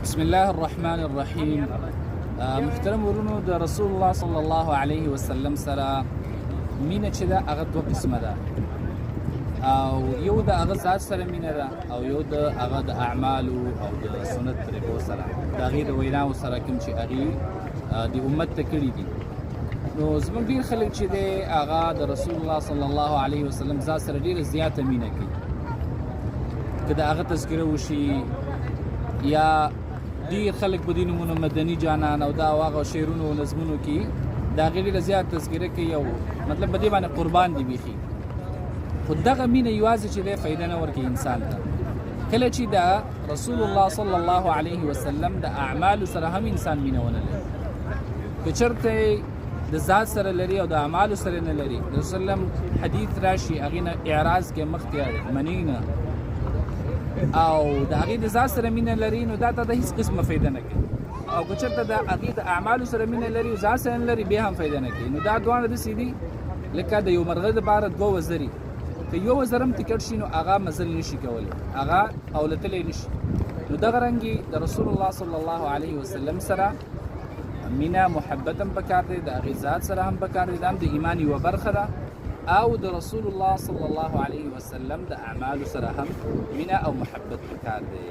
بسم الله الرحمن الرحیم. محترم ورونو، د رسول الله صلی الله علیه وسلم سره مینه چې ده هغه دوه قسمه ده، او یو د هغه ذات سره مینه ده او یو د هغه د اعمالو او د سنت طریقو سره، د هغې د ویناو سره کوم چې هغې د امت ته کړي دي. نو زموږ ډېر خلک چې دی هغه د رسول الله صلی الله علیه وسلم ذات سره ډېره زیاته مینه کوي، که د هغه تذکره وشي یا ډېر خلک په دې نومونو مدني جانان او دا او هغه شعرونو او نظمونو کې د هغې ډېره زیات تذکره کوي او مطلب په دې باندې قربان دي بیخي. خو دغه مینه یوازې چې دی فایده نه ورکوي انسان ته. کله چې د رسول الله صلی الله علیه وسلم د اعمالو سره هم انسان مینه ونه لري، که چېرته د ذات سره لري او د اعمالو سره نه لري، د رسول الله حدیث راشي هغې نه اعراض کې مخکې منی نه او د هغې د ذات سره مینه لري، نو دا ته د هېڅ قسمه فایده نه کوي. او که چېرته د هغې د اعمالو سره مینه لري او ذات سره نه لري، بیا هم فایده نه کوي. نو دا دواړه داسې دي لکه د یو مرغه دپاره دوه وزري، که یو وزر هم ټیکټ شي نو هغه مزل نشي کولی، هغه اولتلی نشي. نو دغه رنګې د رسول الله صلی الله علیه وسلم سره مینه محبت هم پکار دی، د هغې ذات سره هم پکار دی، دا هم د ایمان یوه برخه ده. او د رسول الله صلی الله علیه وسلم د اعمالو سره هم مینه او محبت پکار دی.